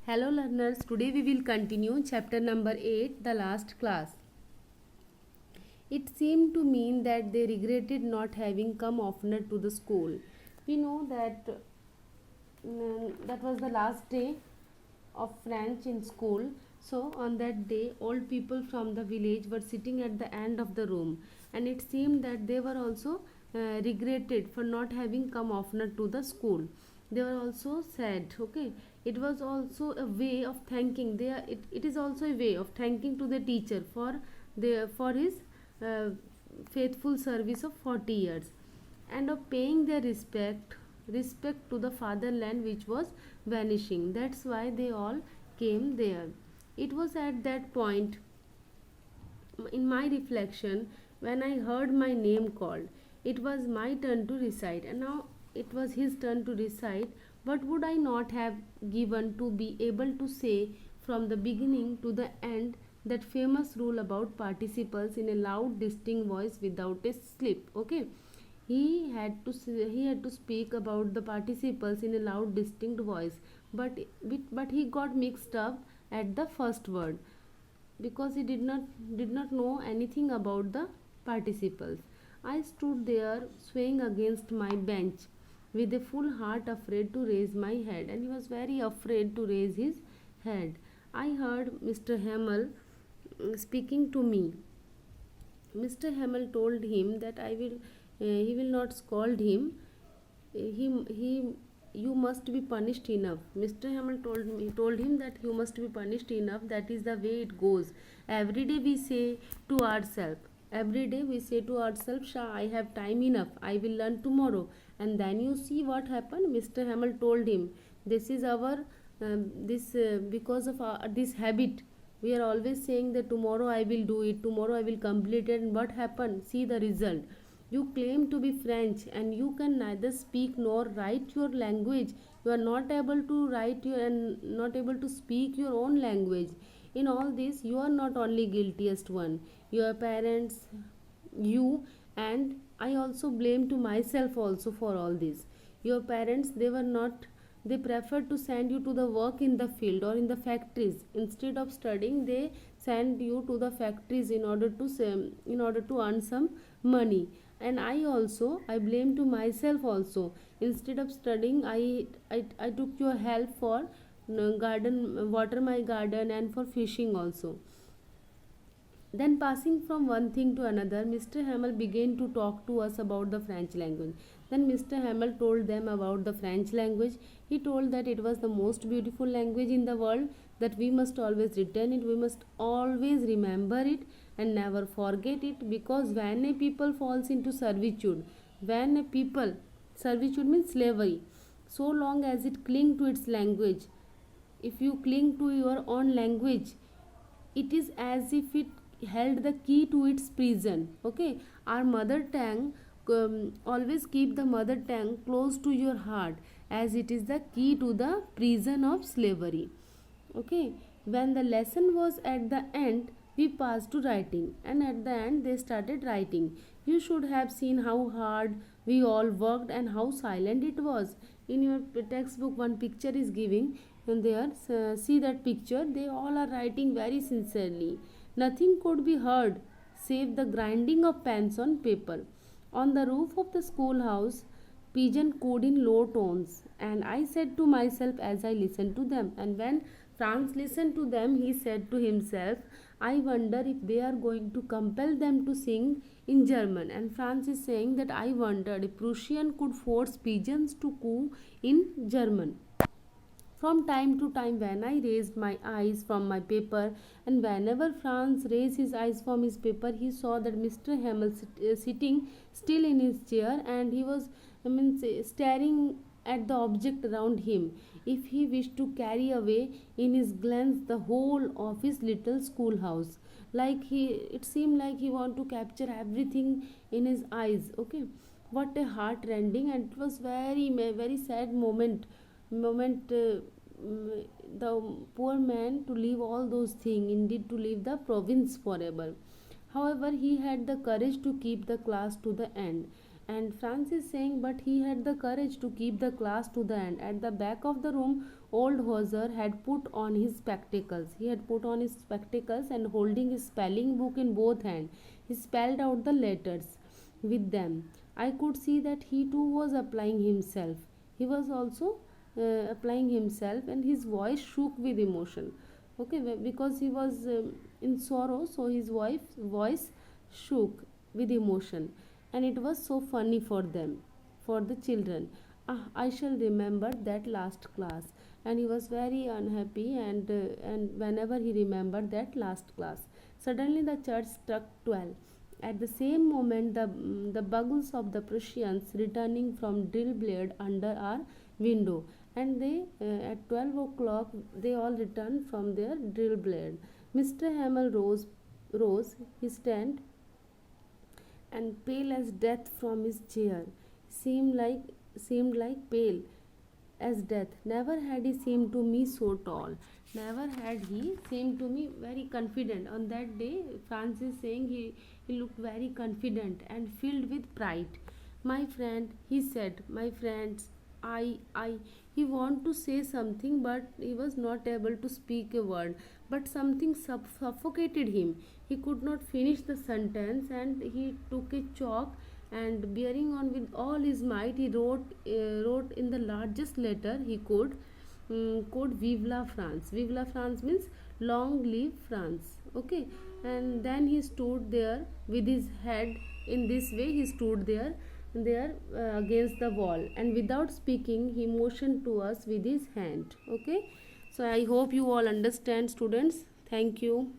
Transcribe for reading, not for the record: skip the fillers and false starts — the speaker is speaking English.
Hello learners, today we will continue chapter number 8, the last class. It seemed to mean that they regretted not having come oftener to the school. We know that that was the last day of French in school. So on that day, old people from the village were sitting at the end of the room, and it seemed that they were also regretted for not having come oftener to the school. They were also sad. Okay, it was also a way of thanking. It is also a way of thanking to the teacher for his uh, faithful service of 40 years, and of paying their respect to the fatherland which was vanishing. That's why they all came there. It was at that point in my reflection when I heard my name called. It was my turn to recite, and now it was his turn to recite. What would I not have given to be able to say from the beginning to the end that famous rule about participles in a loud, distinct voice without a slip? Okay, he had to speak about the participles in a loud, distinct voice, but he got mixed up at the first word because he did not know anything about the participles. I stood there swaying against my bench with a full heart, afraid to raise my head, and he was very afraid to raise his head. I heard Mr. Hamel speaking to me. Mr. Hamel told him that he will not scold him. He you must be punished enough. Mr. Hamel told him that you must be punished enough. That is the way it goes. Every day we say to ourselves. Every day we say to ourselves, Shah, I have time enough. I will learn tomorrow. And then you see what happened. Mr. Hamel told him, this is our this because of this habit. We are always saying that tomorrow I will do it. Tomorrow I will complete it. And what happened? See the result. You claim to be French and you can neither speak nor write your language. You are not able to write your and not able to speak your own language. In all this, you are not only guiltiest one. Your parents, you, and I also blame to myself also for all this. Your parents, they preferred to send you to the work in the field or in the factories. Instead of studying, they send you to the factories in order to earn some money. And I blame to myself also. Instead of studying, I took your help for garden, water my garden, and for fishing also. Then, passing from one thing to another, Mr. Hamel began to talk to us about the French language. Then Mr. Hamel told them about the French language. He told that it was the most beautiful language in the world, that we must always return it, we must always remember it and never forget it, because when a people falls into servitude, when a people, servitude means slavery, so long as it cling to its language, if you cling to your own language, it is as if it held the key to its prison. Okay, our mother tongue, always keep the mother tongue close to your heart, as it is the key to the prison of slavery. Okay, when the lesson was at the end, we passed to writing, and at the end they started writing. You should have seen how hard we all worked and how silent it was. In your textbook one picture is giving, and there see that picture, they all are writing very sincerely. Nothing could be heard save the grinding of pens on paper. On the roof of the schoolhouse, pigeon cooed in low tones, and I said to myself as I listened to them. And when Franz listened to them, he said to himself, I wonder if they are going to compel them to sing in German. And Franz is saying that I wondered if Prussian could force pigeons to coo in German. From time to time, when I raised my eyes from my paper, and whenever Franz raised his eyes from his paper, he saw that Mr. Hamel sitting still in his chair, and he was, staring at the object around him. If he wished to carry away in his glance the whole of his little schoolhouse, it seemed like he wanted to capture everything in his eyes. Okay, what a heart-rending, and it was very sad moment, the poor man to leave all those things, indeed to leave the province forever. However, he had the courage to keep the class to the end, And Franz is saying, but he had the courage to keep the class to the end. At the back of the room, old Hauser had put on his spectacles. He had put on his spectacles and holding his spelling book in both hands, he spelled out the letters with them. I could see that he too was applying himself. He was also applying himself, and his voice shook with emotion. Okay, because he was in sorrow, so his voice shook with emotion, and it was so funny for them, for the children. I shall remember that last class. And he was very unhappy, and whenever he remembered that last class. Suddenly the church struck 12. At the same moment, the bugles of the Prussians returning from drill blade under our window, and they at 12 o'clock they all returned from their drill blade. Mr. Hamel rose his stand, and pale as death from his chair, seemed like pale as death. Never had he seemed to me so tall. Never had he seemed to me very confident. On that day, Francis saying he looked very confident and filled with pride. My friend, he said, my friends, I, he wanted to say something, but he was not able to speak a word. But something suffocated him. He could not finish the sentence, and he took a chalk, and bearing on with all his might, he wrote in the largest letter he could, quote, "Vive la France." Vive la France means long live France. Okay, and then he stood there with his head in this way. He stood there against the wall, and without speaking, he motioned to us with his hand. Okay, so I hope you all understand, students. Thank you.